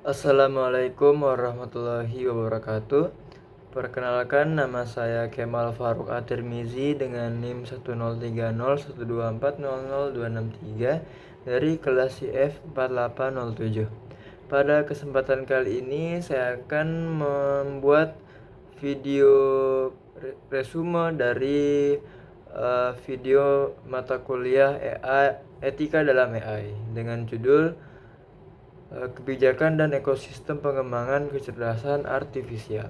Assalamualaikum warahmatullahi wabarakatuh. Perkenalkan, nama saya Kemal Faruk At-Tirmizi dengan NIM 1030124000263 dari kelas CF 4807. Pada kesempatan kali ini saya akan membuat video resume dari video mata kuliah Etika dalam AI dengan judul Kebijakan dan Ekosistem Pengembangan Kecerdasan Artifisial.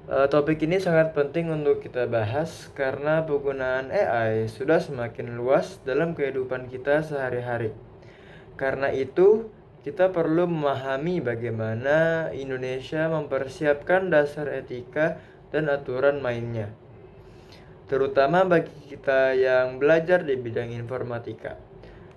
Topik ini sangat penting untuk kita bahas karena penggunaan AI sudah semakin luas dalam kehidupan kita sehari-hari. Karena itu, kita perlu memahami bagaimana Indonesia mempersiapkan dasar etika dan aturan mainnya, terutama bagi kita yang belajar di bidang informatika.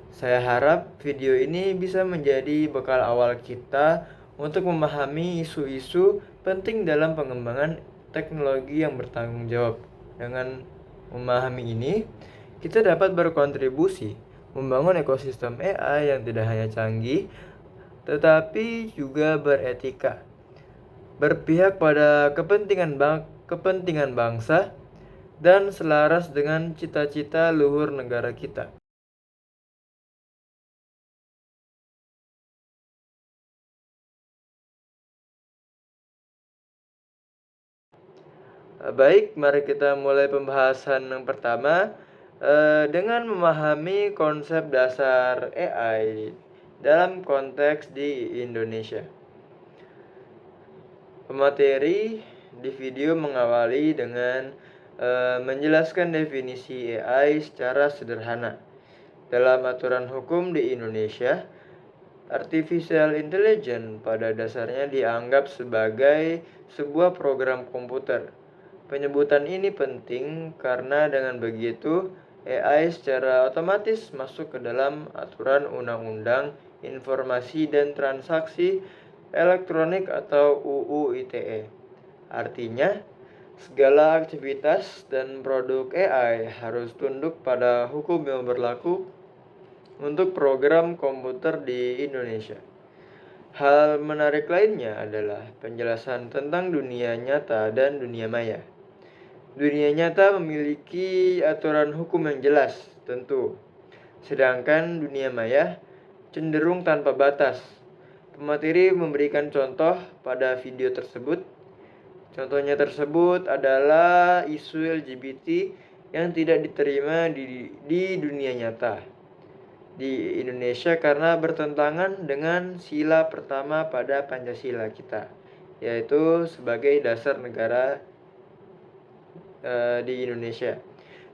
Saya harap video ini bisa menjadi bekal awal kita untuk memahami isu-isu penting dalam pengembangan teknologi yang bertanggung jawab. Dengan memahami ini, kita dapat berkontribusi membangun ekosistem AI yang tidak hanya canggih, tetapi juga beretika, berpihak pada kepentingan bangsa, dan selaras dengan cita-cita luhur negara kita. Baik, mari kita mulai pembahasan yang pertama dengan memahami konsep dasar AI dalam konteks di Indonesia. Pemateri di video mengawali dengan menjelaskan definisi AI secara sederhana. Dalam aturan hukum di Indonesia, Artificial Intelligence pada dasarnya dianggap sebagai sebuah program komputer. Penyebutan ini penting karena dengan begitu AI secara otomatis masuk ke dalam aturan Undang-Undang Informasi dan Transaksi Elektronik atau UU ITE. Artinya, segala aktivitas dan produk AI harus tunduk pada hukum yang berlaku untuk program komputer di Indonesia. Hal menarik lainnya adalah penjelasan tentang dunia nyata dan dunia maya. Dunia nyata memiliki aturan hukum yang jelas, tentu. Sedangkan dunia maya cenderung tanpa batas. Pemateri memberikan contoh pada video tersebut. Contohnya tersebut adalah isu LGBT yang tidak diterima di dunia nyata di Indonesia karena bertentangan dengan sila pertama pada Pancasila kita, yaitu sebagai dasar negara di Indonesia.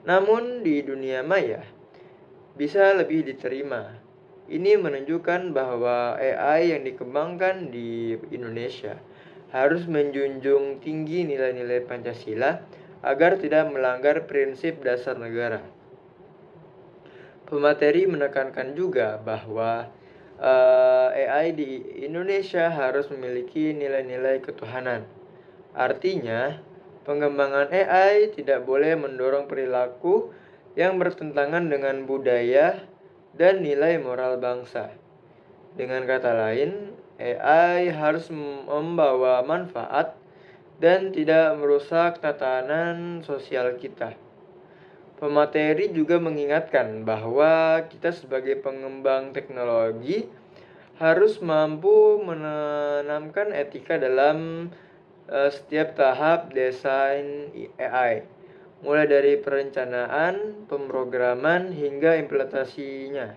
Namun di dunia maya bisa lebih diterima. Ini menunjukkan bahwa AI yang dikembangkan di Indonesia harus menjunjung tinggi nilai-nilai Pancasila agar tidak melanggar prinsip dasar negara. Pemateri menekankan juga bahwa AI di Indonesia harus memiliki nilai-nilai ketuhanan. Artinya, pengembangan AI tidak boleh mendorong perilaku yang bertentangan dengan budaya dan nilai moral bangsa. Dengan kata lain, AI harus membawa manfaat dan tidak merusak tatanan sosial kita. Pemateri juga mengingatkan bahwa kita sebagai pengembang teknologi harus mampu menanamkan etika dalam setiap tahap desain AI, mulai dari perencanaan, pemrograman, hingga implementasinya.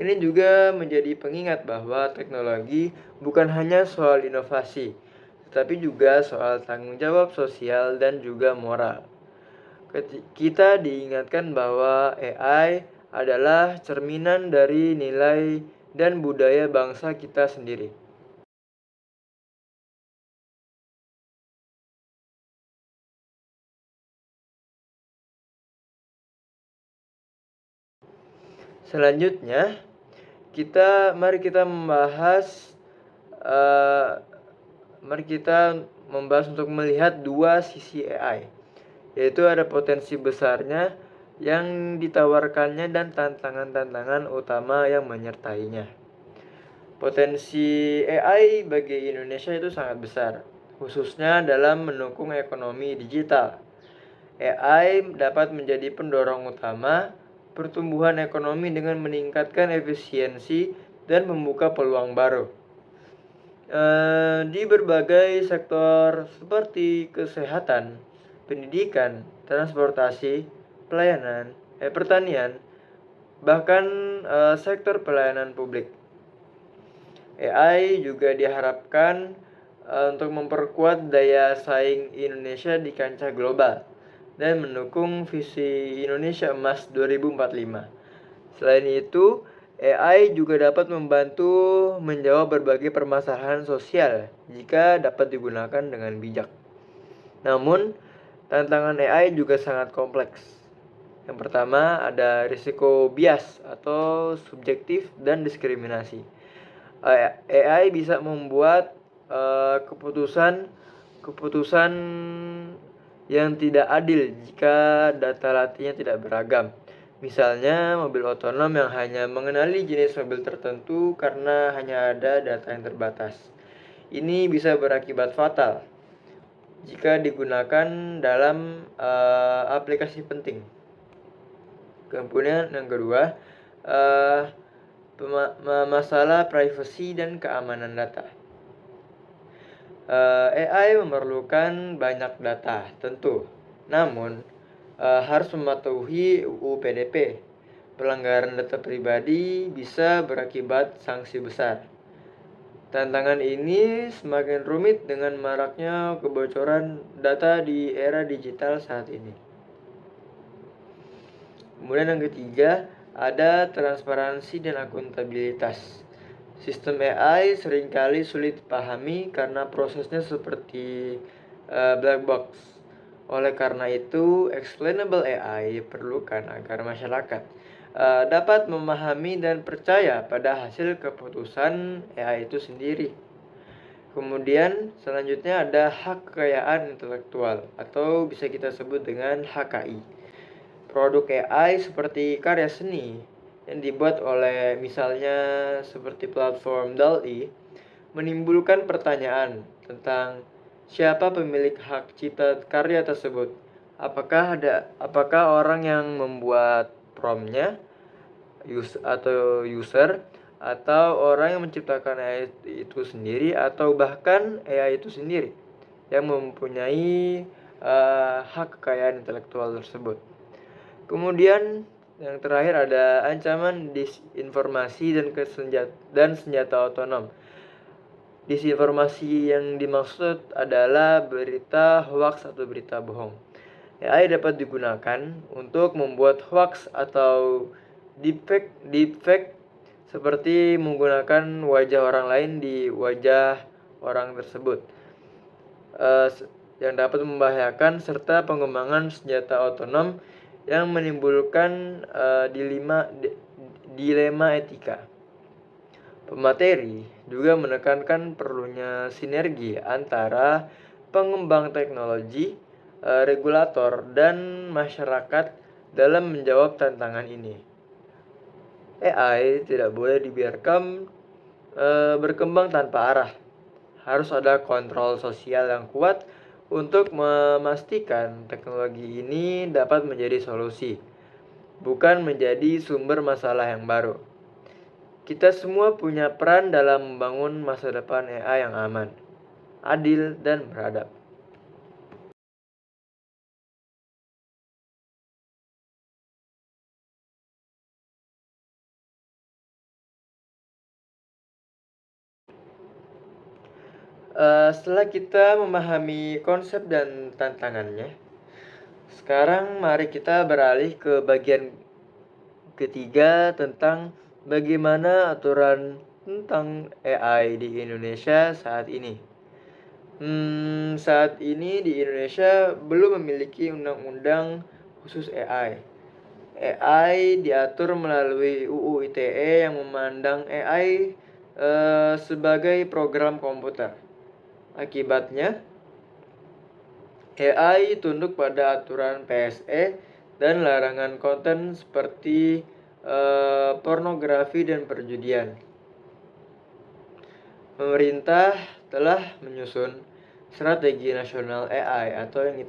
Ini juga menjadi pengingat bahwa teknologi bukan hanya soal inovasi, tetapi juga soal tanggung jawab sosial dan juga moral. Kita diingatkan bahwa AI adalah cerminan dari nilai dan budaya bangsa kita sendiri. Selanjutnya, mari kita membahas untuk melihat dua sisi AI, yaitu ada potensi besarnya yang ditawarkannya dan tantangan-tantangan utama yang menyertainya. Potensi AI bagi Indonesia itu sangat besar, khususnya dalam mendukung ekonomi digital. AI dapat menjadi pendorong utama pertumbuhan ekonomi dengan meningkatkan efisiensi dan membuka peluang baru. Di berbagai sektor seperti kesehatan, pendidikan, transportasi, pertanian, bahkan sektor pelayanan publik. AI juga diharapkan untuk memperkuat daya saing Indonesia di kancah global dan mendukung visi Indonesia Emas 2045. Selain itu, AI juga dapat membantu menjawab berbagai permasalahan sosial jika dapat digunakan dengan bijak. Namun, tantangan AI juga sangat kompleks. Yang pertama ada risiko bias atau subjektif dan diskriminasi. AI bisa membuat keputusan yang tidak adil jika data latihnya tidak beragam. Misalnya mobil otonom yang hanya mengenali jenis mobil tertentu karena hanya ada data yang terbatas. Ini bisa berakibat fatal jika digunakan dalam aplikasi penting. Kemudian yang kedua, masalah privasi dan keamanan data. AI memerlukan banyak data, tentu. Namun, harus mematuhi UU PDP. Pelanggaran data pribadi bisa berakibat sanksi besar. Tantangan ini semakin rumit dengan maraknya kebocoran data di era digital saat ini. Kemudian yang ketiga, ada transparansi dan akuntabilitas. Sistem AI seringkali sulit dipahami karena prosesnya seperti black box. Oleh karena itu, explainable AI diperlukan agar masyarakat dapat memahami dan percaya pada hasil keputusan AI itu sendiri. Kemudian selanjutnya ada hak kekayaan intelektual atau bisa kita sebut dengan HKI. Produk AI seperti karya seni yang dibuat oleh misalnya seperti platform DALL-E menimbulkan pertanyaan tentang siapa pemilik hak cipta karya tersebut. Apakah orang yang membuat promptnya user atau orang yang menciptakan AI itu sendiri atau bahkan AI itu sendiri yang mempunyai hak kekayaan intelektual tersebut. Kemudian yang terakhir ada ancaman disinformasi dan senjata otonom. Disinformasi yang dimaksud adalah berita hoax atau berita bohong. AI dapat digunakan untuk membuat hoax atau deepfake seperti menggunakan wajah orang lain di wajah orang tersebut, yang dapat membahayakan serta pengembangan senjata otonom yang menimbulkan dilema etika. Pemateri juga menekankan perlunya sinergi antara pengembang teknologi, regulator, dan masyarakat dalam menjawab tantangan ini. AI tidak boleh dibiarkan berkembang tanpa arah. Harus ada kontrol sosial yang kuat untuk memastikan teknologi ini dapat menjadi solusi, bukan menjadi sumber masalah yang baru. Kita semua punya peran dalam membangun masa depan AI yang aman, adil, dan beradab. Setelah kita memahami konsep dan tantangannya, sekarang mari kita beralih ke bagian ketiga tentang bagaimana aturan tentang AI di Indonesia saat ini. Saat ini di Indonesia belum memiliki undang-undang khusus AI. AI diatur melalui UU ITE yang memandang AI sebagai program komputer. Akibatnya, AI tunduk pada aturan PSE dan larangan konten seperti pornografi dan perjudian. pemerintah telah menyusun strategi nasional AI atau yang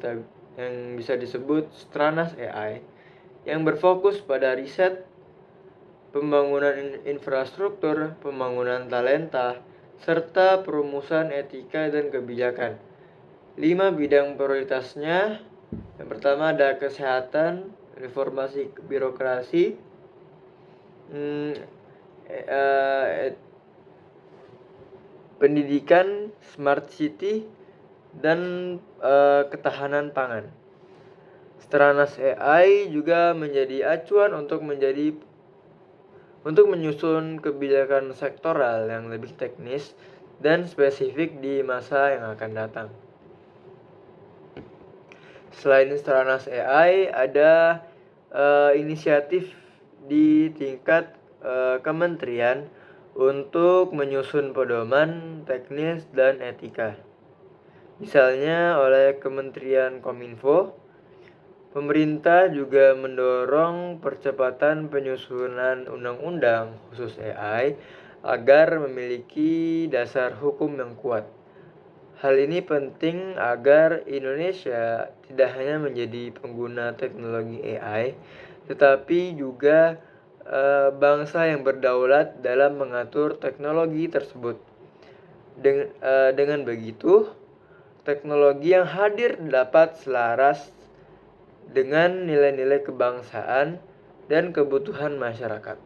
bisa disebut Stranas AI yang berfokus pada riset, pembangunan infrastruktur, pembangunan talenta, serta perumusan etika dan kebijakan. 5 bidang prioritasnya, yang pertama ada kesehatan, reformasi birokrasi, pendidikan, smart city, dan ketahanan pangan. Stranas AI juga menjadi acuan untuk menyusun kebijakan sektoral yang lebih teknis dan spesifik di masa yang akan datang. Selain Stranas AI, ada inisiatif di tingkat kementerian untuk menyusun pedoman teknis dan etika. Misalnya oleh Kementerian Kominfo, pemerintah juga mendorong percepatan penyusunan undang-undang khusus AI agar memiliki dasar hukum yang kuat. Hal ini penting agar Indonesia tidak hanya menjadi pengguna teknologi AI, tetapi juga bangsa yang berdaulat dalam mengatur teknologi tersebut. Dengan begitu, teknologi yang hadir dapat selaras dengan nilai-nilai kebangsaan dan kebutuhan masyarakat.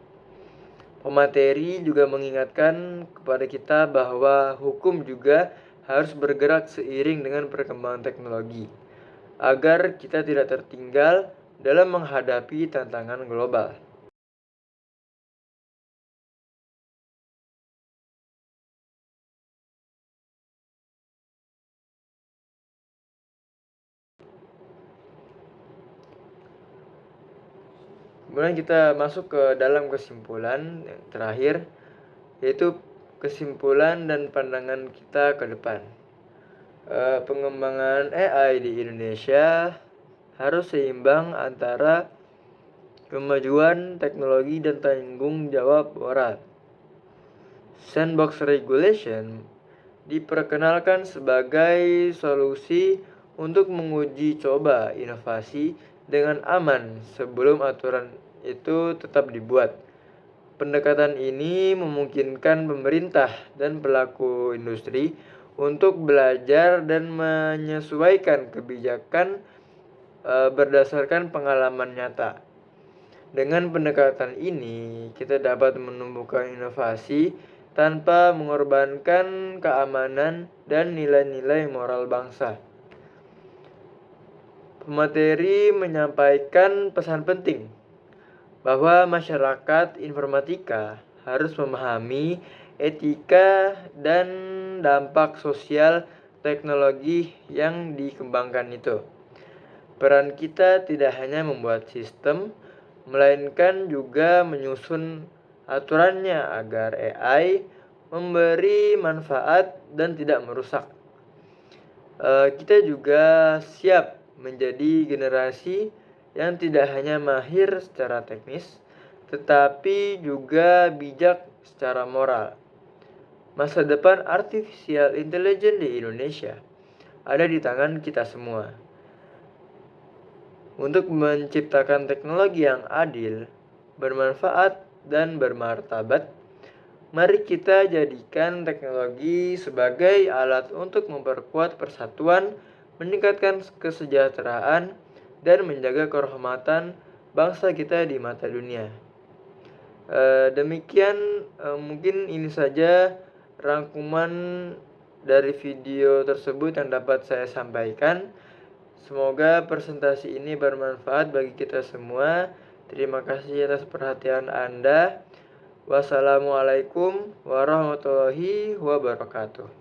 Pemateri juga mengingatkan kepada kita bahwa hukum juga harus bergerak seiring dengan perkembangan teknologi, agar kita tidak tertinggal dalam menghadapi tantangan global. Kemudian kita masuk ke dalam kesimpulan yang terakhir, yaitu kesimpulan dan pandangan kita ke depan. Pengembangan AI di Indonesia harus seimbang antara kemajuan teknologi dan tanggung jawab moral. Sandbox regulation diperkenalkan sebagai solusi untuk menguji coba inovasi dengan aman sebelum aturan itu tetap dibuat. Pendekatan ini memungkinkan pemerintah dan pelaku industri untuk belajar dan menyesuaikan kebijakan berdasarkan pengalaman nyata. Dengan pendekatan ini, kita dapat menumbuhkan inovasi tanpa mengorbankan keamanan dan nilai-nilai moral bangsa. Pemateri menyampaikan pesan penting bahwa masyarakat informatika harus memahami etika dan dampak sosial teknologi yang dikembangkan itu. Peran kita tidak hanya membuat sistem, melainkan juga menyusun aturannya agar AI memberi manfaat dan tidak merusak. Kita juga siap menjadi generasi yang tidak hanya mahir secara teknis, tetapi juga bijak secara moral. Masa depan artificial intelligence di Indonesia ada di tangan kita semua. Untuk menciptakan teknologi yang adil, bermanfaat, dan bermartabat, mari kita jadikan teknologi sebagai alat untuk memperkuat persatuan, meningkatkan kesejahteraan, dan menjaga kehormatan bangsa kita di mata dunia. Demikian mungkin ini saja rangkuman dari video tersebut yang dapat saya sampaikan. Semoga presentasi ini bermanfaat bagi kita semua. Terima kasih atas perhatian Anda. Wassalamualaikum warahmatullahi wabarakatuh.